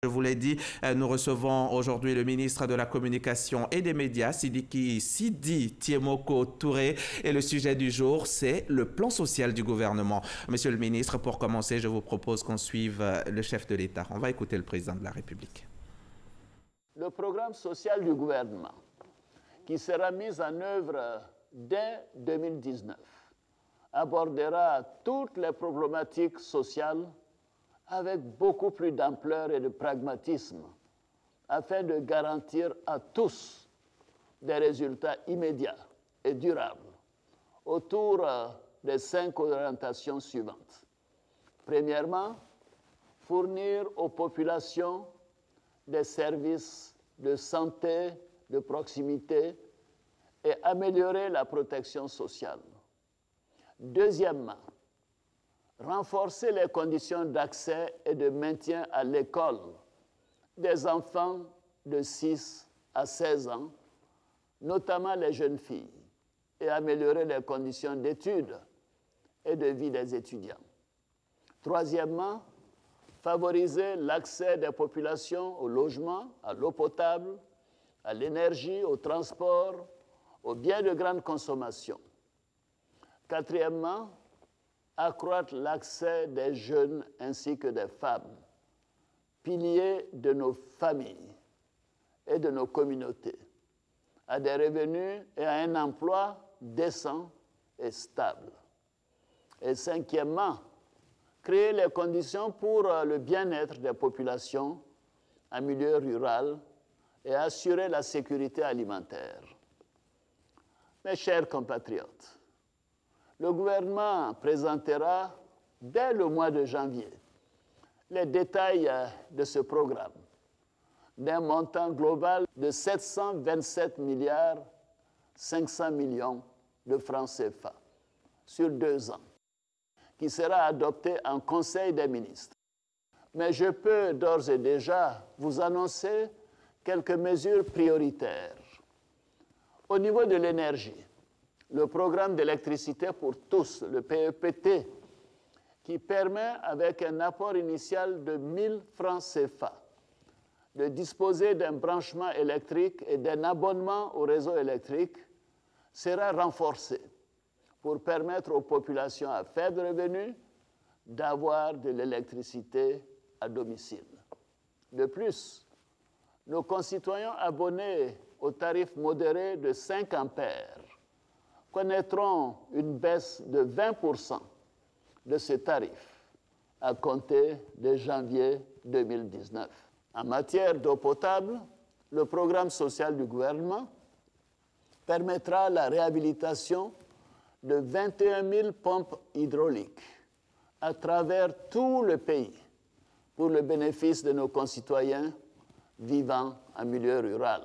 Je vous l'ai dit, nous recevons aujourd'hui le ministre de la Communication et des Médias, Sidi Tiemoko Touré. Et le sujet du jour, c'est le plan social du gouvernement. Monsieur le ministre, pour commencer, je vous propose qu'on suive le chef de l'État. On va écouter le président de la République. Le programme social du gouvernement, qui sera mis en œuvre dès 2019, abordera toutes les problématiques sociales avec beaucoup plus d'ampleur et de pragmatisme, afin de garantir à tous des résultats immédiats et durables autour des 5 orientations suivantes. Premièrement, fournir aux populations des services de santé de proximité et améliorer la protection sociale. Deuxièmement, renforcer les conditions d'accès et de maintien à l'école des enfants de 6 à 16 ans, notamment les jeunes filles, et améliorer les conditions d'études et de vie des étudiants. Troisièmement, favoriser l'accès des populations au logement, à l'eau potable, à l'énergie, au transport, aux biens de grande consommation. Quatrièmement, accroître l'accès des jeunes ainsi que des femmes, piliers de nos familles et de nos communautés, à des revenus et à un emploi décent et stable. Et cinquièmement, créer les conditions pour le bien-être des populations en milieu rural et assurer la sécurité alimentaire. Mes chers compatriotes, le gouvernement présentera dès le mois de janvier les détails de ce programme d'un montant global de 727 milliards 500 millions de francs CFA sur 2 ans, qui sera adopté en Conseil des ministres. Mais je peux d'ores et déjà vous annoncer quelques mesures prioritaires. Au niveau de l'énergie, le programme d'électricité pour tous, le PEPT, qui permet, avec un apport initial de 1 000 francs CFA, de disposer d'un branchement électrique et d'un abonnement au réseau électrique, sera renforcé pour permettre aux populations à faible revenu d'avoir de l'électricité à domicile. De plus, nos concitoyens abonnés au tarif modéré de 5 ampères connaîtront une baisse de 20% de ce tarif à compter de janvier 2019. En matière d'eau potable, le programme social du gouvernement permettra la réhabilitation de 21 000 pompes hydrauliques à travers tout le pays pour le bénéfice de nos concitoyens vivant en milieu rural.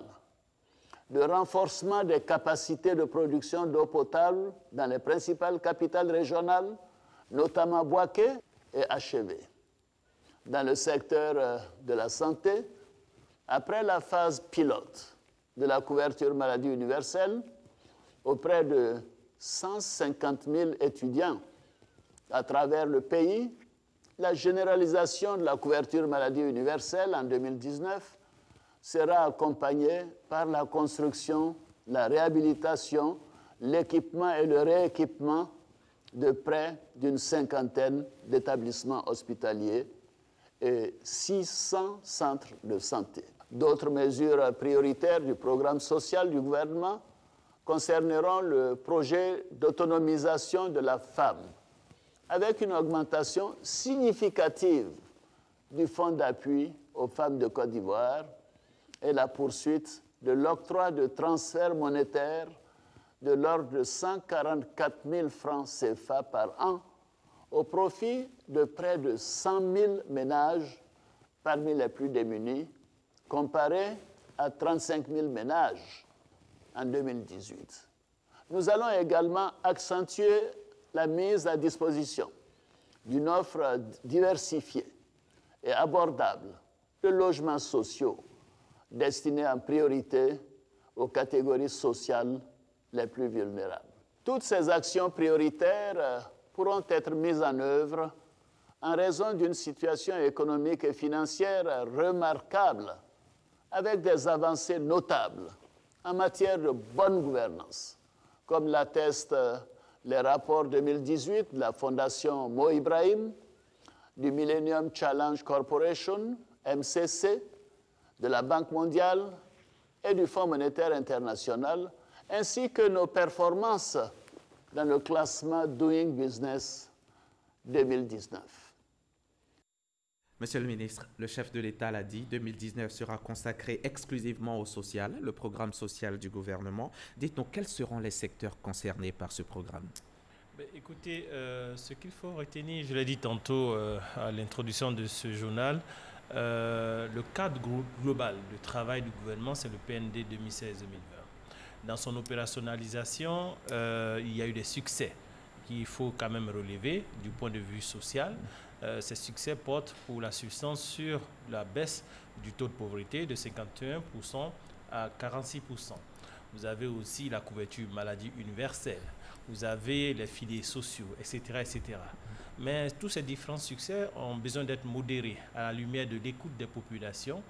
Le renforcement des capacités de production d'eau potable dans les principales capitales régionales, notamment Bouaké et Achevé. Dans le secteur de la santé, après la phase pilote de la couverture maladie universelle, auprès de 150 000 étudiants à travers le pays, la généralisation de la couverture maladie universelle en 2019 sera accompagnée par la construction, la réhabilitation, l'équipement et le rééquipement de près d'une 50aine d'établissements hospitaliers et 600 centres de santé. D'autres mesures prioritaires du programme social du gouvernement concerneront le projet d'autonomisation de la femme, avec une augmentation significative du fonds d'appui aux femmes de Côte d'Ivoire et la poursuite de l'octroi de transferts monétaires de l'ordre de 144 000 francs CFA par an au profit de près de 100 000 ménages parmi les plus démunis, comparé à 35 000 ménages en 2018. Nous allons également accentuer la mise à disposition d'une offre diversifiée et abordable de logements sociaux destinés en priorité aux catégories sociales les plus vulnérables. Toutes ces actions prioritaires pourront être mises en œuvre en raison d'une situation économique et financière remarquable, avec des avancées notables en matière de bonne gouvernance, comme l'attestent les rapports 2018 de la Fondation Mo Ibrahim, du Millennium Challenge Corporation, MCC, de la Banque mondiale et du Fonds monétaire international, ainsi que nos performances dans le classement Doing Business 2019. Monsieur le ministre, le chef de l'État l'a dit, 2019 sera consacré exclusivement au social, le programme social du gouvernement. Dites-nous, quels seront les secteurs concernés par ce programme? Écoutez, ce qu'il faut retenir, je l'ai dit tantôt à l'introduction de ce journal, le cadre global de travail du gouvernement, c'est le PND 2016-2020. Dans son opérationnalisation, il y a eu des succès qu'il faut quand même relever du point de vue social. Ces succès portent pour la substance sur la baisse du taux de pauvreté de 51% à 46%. Vous avez aussi la couverture maladie universelle. Vous avez les filets sociaux, etc., etc. Mais tous ces différents succès ont besoin d'être modérés à la lumière de l'écoute des populations,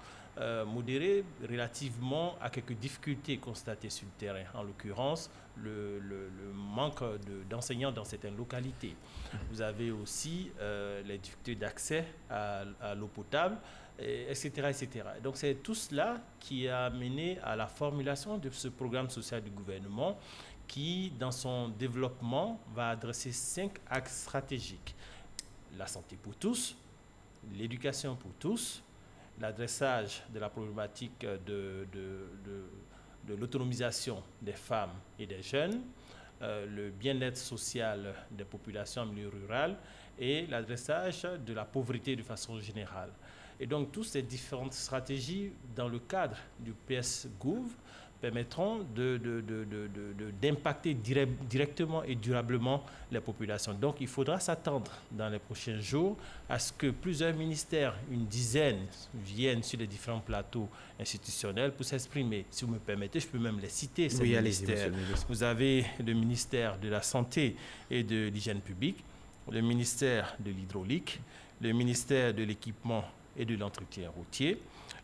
modérés relativement à quelques difficultés constatées sur le terrain, en l'occurrence le manque d'enseignants dans certaines localités. Vous avez aussi les difficultés d'accès à l'eau potable, etc., etc. Donc c'est tout cela qui a mené à la formulation de ce programme social du gouvernement qui, dans son développement, va adresser 5 axes stratégiques. La santé pour tous, l'éducation pour tous, l'adressage de la problématique de l'autonomisation des femmes et des jeunes, le bien-être social des populations en milieu rural et l'adressage de la pauvreté de façon générale. Et donc, toutes ces différentes stratégies, dans le cadre du PS-Gouv, permettront d'impacter directement et durablement les populations. Donc, il faudra s'attendre dans les prochains jours à ce que plusieurs ministères, une dizaine, viennent sur les différents plateaux institutionnels pour s'exprimer. Si vous me permettez, je peux même les citer, ces ministères. Vous avez le ministère de la Santé et de l'Hygiène publique, le ministère de l'Hydraulique, le ministère de l'Équipement et de l'Entretien routier,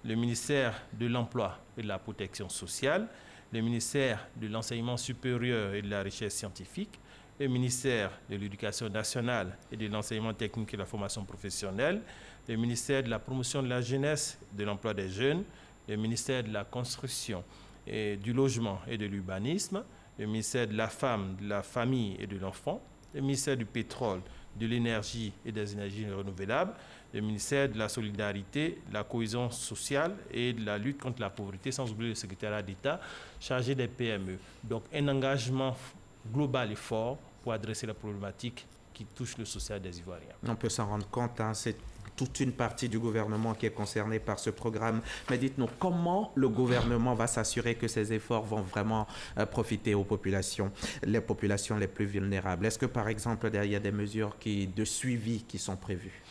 le ministère de l'Emploi et de la Protection sociale, le ministère de l'Enseignement supérieur et de la Recherche scientifique, le ministère de l'Éducation nationale et de l'Enseignement technique et de la formation professionnelle, le ministère de la Promotion de la jeunesse et de l'emploi des jeunes, le ministère de la Construction et du Logement et de l'Urbanisme, le ministère de la Femme, de la Famille et de l'Enfant, le ministère du Pétrole, de l'Énergie et des énergies renouvelables, le ministère de la Solidarité, de la Cohésion sociale et de la lutte contre la pauvreté, sans oublier le secrétariat d'État chargé des PME. Donc un engagement global et fort pour adresser la problématique qui touche le social des Ivoiriens. On peut s'en rendre compte, hein, c'est toute une partie du gouvernement qui est concernée par ce programme. Mais dites-nous, comment le gouvernement va s'assurer que ces efforts vont vraiment profiter aux populations les plus vulnérables? Est-ce que, par exemple, il y a des mesures de suivi qui sont prévues?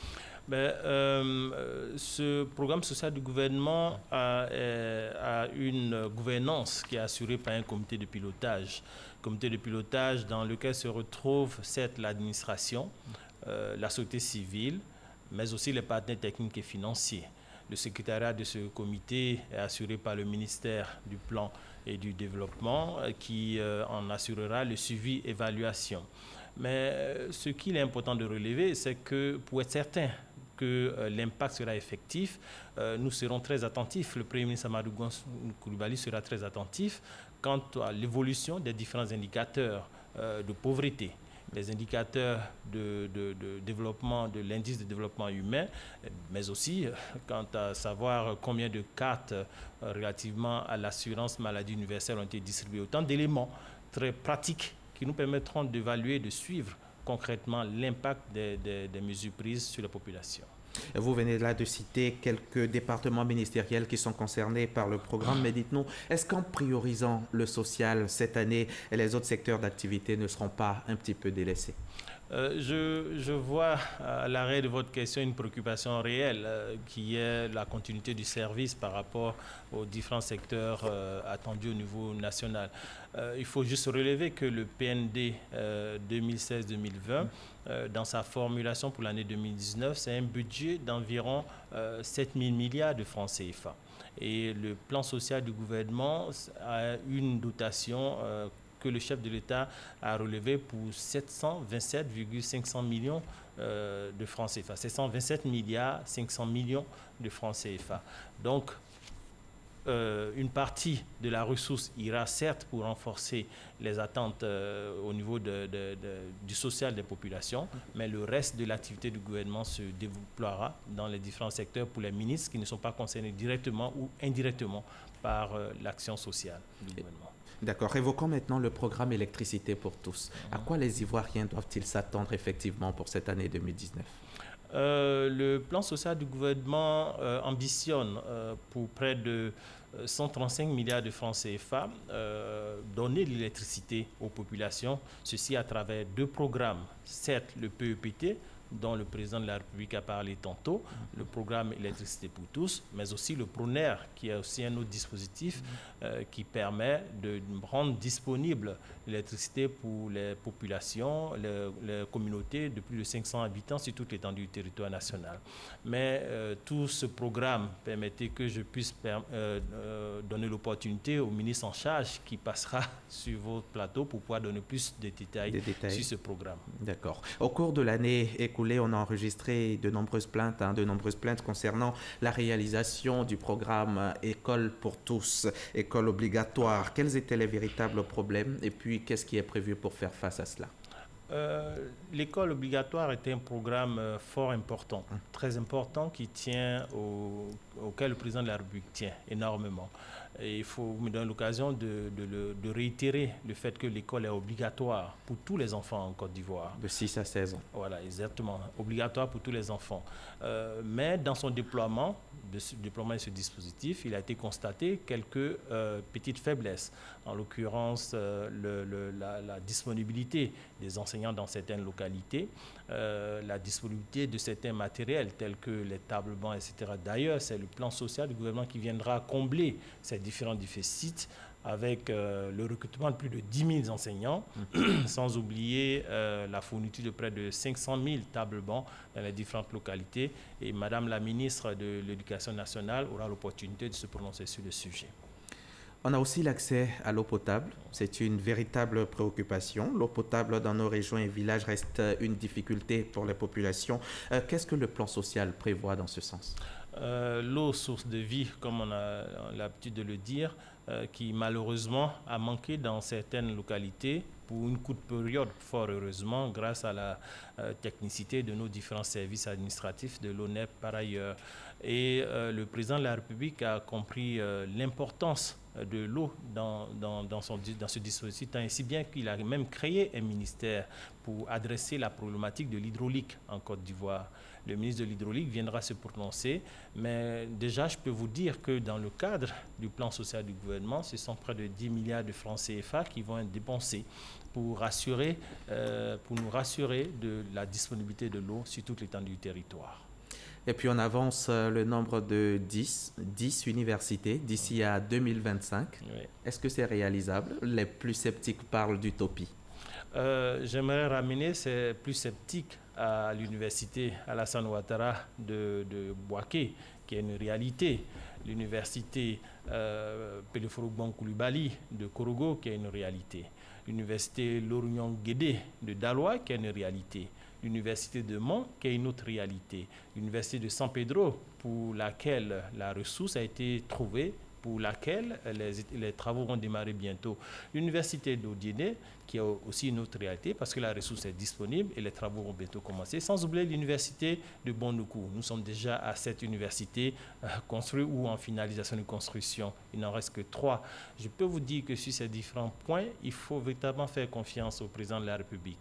Ce programme social du gouvernement a une gouvernance qui est assurée par un comité de pilotage dans lequel se retrouve certes l'administration, la société civile, mais aussi les partenaires techniques et financiers. Le secrétariat de ce comité est assuré par le ministère du Plan et du Développement qui en assurera le suivi et évaluation. Mais ce qu'il est important de relever, c'est que pour être certain que l'impact sera effectif, nous serons très attentifs. Le Premier ministre Amadou Coulibaly sera très attentif quant à l'évolution des différents indicateurs de pauvreté, les indicateurs de développement, de l'indice de développement humain, mais aussi quant à savoir combien de cartes relativement à l'assurance maladie universelle ont été distribuées. Autant d'éléments très pratiques qui nous permettront d'évaluer, de suivre concrètement l'impact des mesures prises sur la population. Vous venez là de citer quelques départements ministériels qui sont concernés par le programme, mais dites-nous, est-ce qu'en priorisant le social cette année, les autres secteurs d'activité ne seront pas un petit peu délaissés? Je vois à l'arrêt de votre question une préoccupation réelle qui est la continuité du service par rapport aux différents secteurs attendus au niveau national. Il faut juste relever que le PND 2016-2020, dans sa formulation pour l'année 2019, c'est un budget d'environ 7 000 milliards de francs CFA. Et le plan social du gouvernement a une dotation que le chef de l'État a relevé pour 727,500 millions de francs CFA. 727 milliards 500 millions de francs CFA. Donc, une partie de la ressource ira certes pour renforcer les attentes au niveau du social des populations, mais le reste de l'activité du gouvernement se déploiera dans les différents secteurs pour les ministres qui ne sont pas concernés directement ou indirectement par l'action sociale du gouvernement. D'accord. Évoquons maintenant le programme électricité pour tous. À quoi les Ivoiriens doivent-ils s'attendre effectivement pour cette année 2019? Le plan social du gouvernement ambitionne pour près de 135 milliards de francs CFA donner de l'électricité aux populations, ceci à travers 2 programmes. Certes, le PEPT, dont le président de la République a parlé tantôt, le programme électricité pour tous, mais aussi le PRONER, qui est aussi un autre dispositif qui permet de rendre disponible l'électricité pour les populations, les communautés de plus de 500 habitants sur toute l'étendue du territoire national. Mais tout ce programme permettait que je puisse donner l'opportunité au ministre en charge qui passera sur votre plateau pour pouvoir donner plus de détails sur ce programme. D'accord. Au cours de l'année écoulée, on a enregistré de nombreuses plaintes concernant la réalisation du programme École pour tous, école obligatoire. Quels étaient les véritables problèmes et puis qu'est-ce qui est prévu pour faire face à cela? L'école obligatoire est un programme fort important, très important qui tient auquel le président de la République tient énormément. Et il faut me donner l'occasion de réitérer le fait que l'école est obligatoire pour tous les enfants en Côte d'Ivoire. De 6 à 16 ans. Voilà, exactement. Obligatoire pour tous les enfants. Mais dans son déploiement, de ce dispositif, il a été constaté quelques petites faiblesses. En l'occurrence, la disponibilité des enseignants dans certaines localités, la disponibilité de certains matériels tels que les tables bancs, etc. D'ailleurs, c'est le plan social du gouvernement qui viendra combler ces différents déficits avec le recrutement de plus de 10 000 enseignants, sans oublier la fourniture de près de 500 000 tables bancs dans les différentes localités. Et Madame la ministre de l'Éducation nationale aura l'opportunité de se prononcer sur le sujet. On a aussi l'accès à l'eau potable. C'est une véritable préoccupation. L'eau potable dans nos régions et villages reste une difficulté pour les populations. Qu'est-ce que le plan social prévoit dans ce sens? L'eau, source de vie, comme on a l'habitude de le dire, qui malheureusement a manqué dans certaines localités pour une courte période, fort heureusement, grâce à la technicité de nos différents services administratifs, de l'ONEP par ailleurs. Et le président de la République a compris l'importance de l'eau dans ce dispositif, ainsi bien qu'il a même créé un ministère pour adresser la problématique de l'hydraulique en Côte d'Ivoire. Le ministre de l'Hydraulique viendra se prononcer, mais déjà je peux vous dire que dans le cadre du plan social du gouvernement, ce sont près de 10 milliards de francs CFA qui vont être dépensés pour nous rassurer de la disponibilité de l'eau sur toute l'étendue du territoire. Et puis on avance le nombre de 10 universités d'ici à 2025. Oui. Est-ce que c'est réalisable? Les plus sceptiques parlent d'utopie. J'aimerais ramener ces plus sceptiques à l'université Alassane Ouattara de Bouaké, qui est une réalité. L'université Peleforougban Koulibaly de Korogo, qui est une réalité. L'université Lorignon Guédé de Daloa, qui est une réalité. L'université de Mont, qui est une autre réalité. L'université de San Pedro, pour laquelle la ressource a été trouvée, pour laquelle les travaux vont démarrer bientôt. L'université d'Odiéné, qui est aussi une autre réalité, parce que la ressource est disponible et les travaux vont bientôt commencer. Sans oublier l'université de Bondoukou. Nous sommes déjà à cette université construite ou en finalisation de construction. Il n'en reste que 3. Je peux vous dire que sur ces différents points, il faut véritablement faire confiance au président de la République,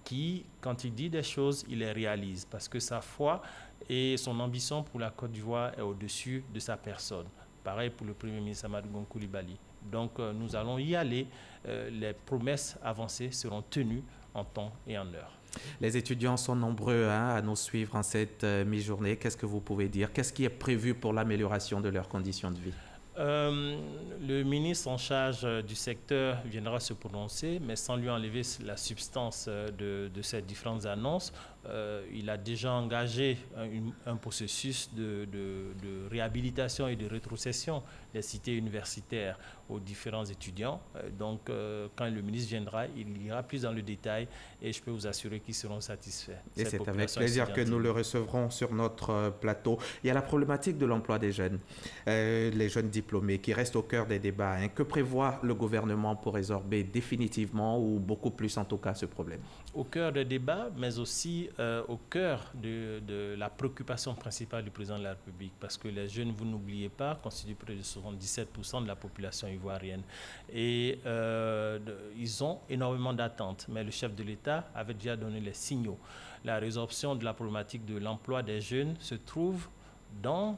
qui, quand il dit des choses, il les réalise, parce que sa foi et son ambition pour la Côte d'Ivoire est au-dessus de sa personne. Pareil pour le Premier ministre Amadou Gon Coulibaly. Donc nous allons y aller. Les promesses avancées seront tenues en temps et en heure. Les étudiants sont nombreux à nous suivre en cette mi-journée. Qu'est-ce que vous pouvez dire? Qu'est-ce qui est prévu pour l'amélioration de leurs conditions de vie? Le ministre en charge du secteur viendra se prononcer, mais sans lui enlever la substance de ces différentes annonces. Il a déjà engagé un processus de réhabilitation et de rétrocession des cités universitaires aux différents étudiants. Donc, quand le ministre viendra, il ira plus dans le détail et je peux vous assurer qu'ils seront satisfaits. Et c'est avec plaisir que nous le recevrons sur notre plateau. Il y a la problématique de l'emploi des jeunes, les jeunes diplômés qui restent au cœur des débats. Hein. Que prévoit le gouvernement pour résorber définitivement ou beaucoup plus en tout cas ce problème? Au cœur des débats, mais aussi au cœur de la préoccupation principale du président de la République, parce que les jeunes, vous n'oubliez pas, constituent près de 77% de la population ivoirienne. Et ils ont énormément d'attentes, mais le chef de l'État avait déjà donné les signaux. La résorption de la problématique de l'emploi des jeunes se trouve dans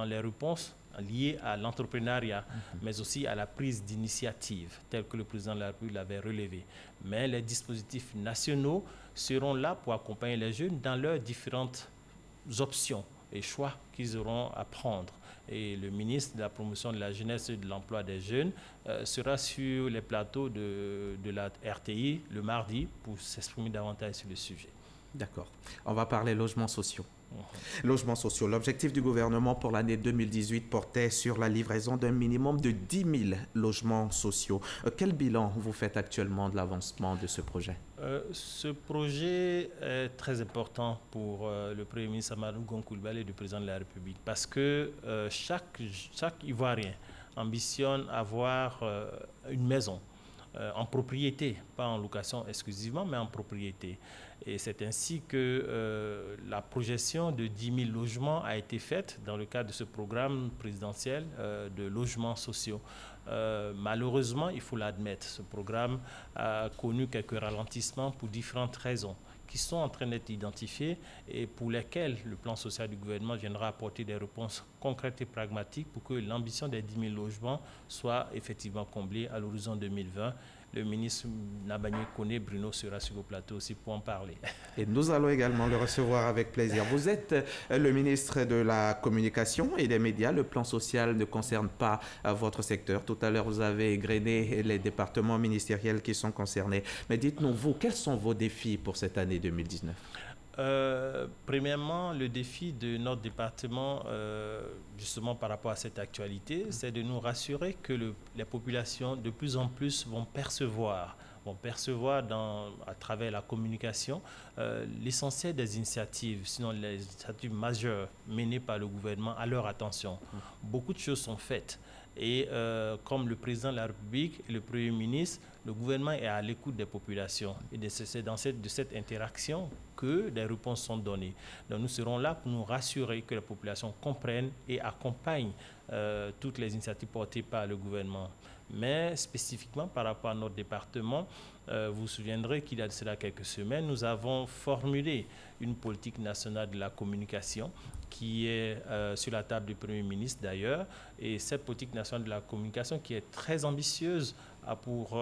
les réponses liées à l'entrepreneuriat, mais aussi à la prise d'initiative, telle que le président de la République l'avait relevé. Mais les dispositifs nationaux seront là pour accompagner les jeunes dans leurs différentes options et choix qu'ils auront à prendre. Et le ministre de la promotion de la jeunesse et de l'emploi des jeunes sera sur les plateaux de la RTI le mardi pour s'exprimer davantage sur le sujet. D'accord. On va parler logements sociaux. Logements sociaux. L'objectif du gouvernement pour l'année 2018 portait sur la livraison d'un minimum de 10 000 logements sociaux. Quel bilan vous faites actuellement de l'avancement de ce projet? Ce projet est très important pour le Premier ministre Amadou Gon Coulibaly et le Président de la République parce que chaque Ivoirien ambitionne avoir une maison en propriété, pas en location exclusivement, mais en propriété. Et c'est ainsi que la projection de 10 000 logements a été faite dans le cadre de ce programme présidentiel de logements sociaux. Malheureusement, il faut l'admettre, ce programme a connu quelques ralentissements pour différentes raisons qui sont en train d'être identifiées et pour lesquelles le plan social du gouvernement viendra apporter des réponses concrètes et pragmatiques pour que l'ambition des 10 000 logements soit effectivement comblée à l'horizon 2020. Le ministre Nabagné Koné Bruno sera sur le plateau aussi pour en parler. Et nous allons également le recevoir avec plaisir. Vous êtes le ministre de la Communication et des Médias. Le plan social ne concerne pas votre secteur. Tout à l'heure, vous avez égrené les départements ministériels qui sont concernés. Mais dites-nous, vous, quels sont vos défis pour cette année 2019 ? Premièrement, le défi de notre département, justement par rapport à cette actualité, c'est de nous rassurer que les populations de plus en plus vont percevoir à travers la communication l'essentiel des initiatives, sinon les initiatives majeures menées par le gouvernement à leur attention. Beaucoup de choses sont faites. Et comme le président de la République et le Premier ministre, le gouvernement est à l'écoute des populations. Et c'est de cette interaction que des réponses sont données. Donc nous serons là pour nous rassurer que les populations comprennent et accompagnent toutes les initiatives portées par le gouvernement. Mais spécifiquement par rapport à notre département, vous vous souviendrez qu'il y a de cela quelques semaines, nous avons formulé une politique nationale de la communication qui est sur la table du Premier ministre d'ailleurs. Et cette politique nationale de la communication qui est très ambitieuse a pour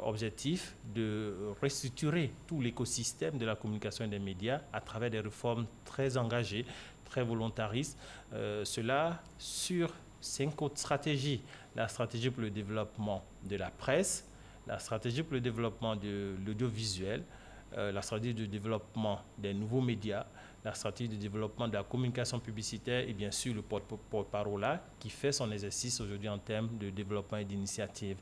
objectif de restructurer tout l'écosystème de la communication et des médias à travers des réformes très engagées, très volontaristes. Cela sur 5 autres stratégies. La stratégie pour le développement de la presse, la stratégie pour le développement de l'audiovisuel, la stratégie de développement des nouveaux médias, la stratégie de développement de la communication publicitaire et bien sûr le porte-parole qui fait son exercice aujourd'hui en termes de développement et d'initiative.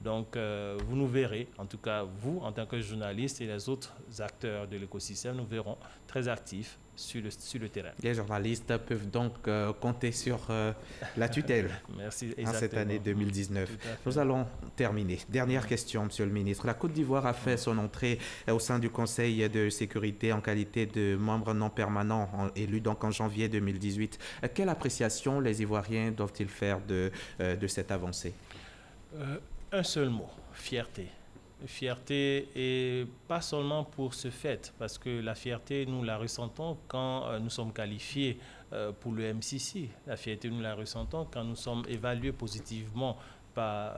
Donc vous nous verrez, en tout cas vous en tant que journaliste et les autres acteurs de l'écosystème, nous verrons très actifs sur le terrain. Les journalistes peuvent donc compter sur la tutelle. Merci, en cette année 2019. Nous allons terminer. Dernière question, Monsieur le ministre. La Côte d'Ivoire a fait son entrée au sein du Conseil de sécurité en qualité de membre non permanent, élu donc en janvier 2018. Quelle appréciation les Ivoiriens doivent-ils faire de cette avancée? Un seul mot, fierté. Fierté, et pas seulement pour ce fait, parce que la fierté, nous la ressentons quand nous sommes qualifiés pour le MCC. La fierté, nous la ressentons quand nous sommes évalués positivement par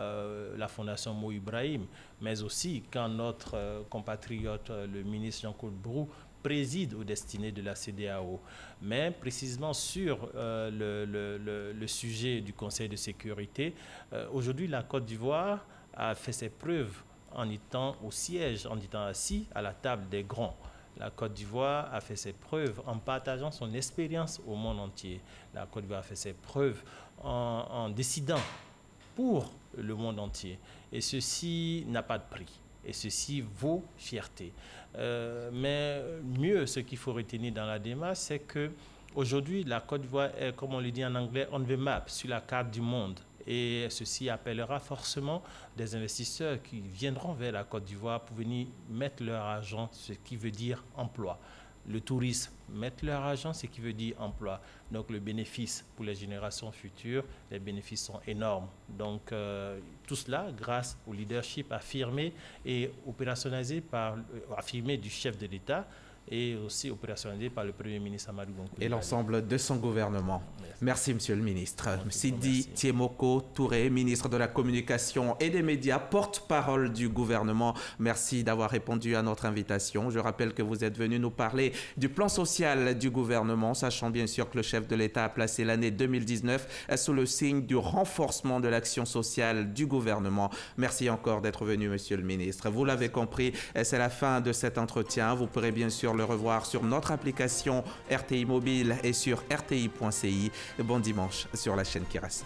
la Fondation Mo Ibrahim, mais aussi quand notre compatriote, le ministre Jean-Claude Brou, préside aux destinées de la CEDEAO. Mais précisément sur le sujet du Conseil de sécurité, aujourd'hui la Côte d'Ivoire a fait ses preuves en étant au siège, en étant assis à la table des grands. La Côte d'Ivoire a fait ses preuves en partageant son expérience au monde entier. La Côte d'Ivoire a fait ses preuves en décidant pour le monde entier. Et ceci n'a pas de prix. Et ceci vaut fierté. Mais mieux, ce qu'il faut retenir dans la démarche, c'est qu'aujourd'hui, la Côte d'Ivoire est, comme on le dit en anglais, on the map, sur la carte du monde. Et ceci appellera forcément des investisseurs qui viendront vers la Côte d'Ivoire pour venir mettre leur argent, ce qui veut dire emploi. Le tourisme, mettre leur argent, ce qui veut dire emploi. Donc le bénéfice pour les générations futures, les bénéfices sont énormes. Donc tout cela grâce au leadership affirmé et opérationnalisé affirmé du chef de l'État et aussi opérationnalisé par le Premier ministre Amadou Gon Coulibaly. Et l'ensemble de son gouvernement. Merci, Monsieur le ministre. Sidi Tiemoko Touré, ministre de la Communication et des Médias, porte-parole du gouvernement. Merci d'avoir répondu à notre invitation. Je rappelle que vous êtes venu nous parler du plan social du gouvernement, sachant bien sûr que le chef de l'État a placé l'année 2019 sous le signe du renforcement de l'action sociale du gouvernement. Merci encore d'être venu, Monsieur le ministre. Vous l'avez compris, c'est la fin de cet entretien. Vous pourrez bien sûr le revoir sur notre application RTI Mobile et sur rti.ci. Bon dimanche sur la chaîne Kirasan.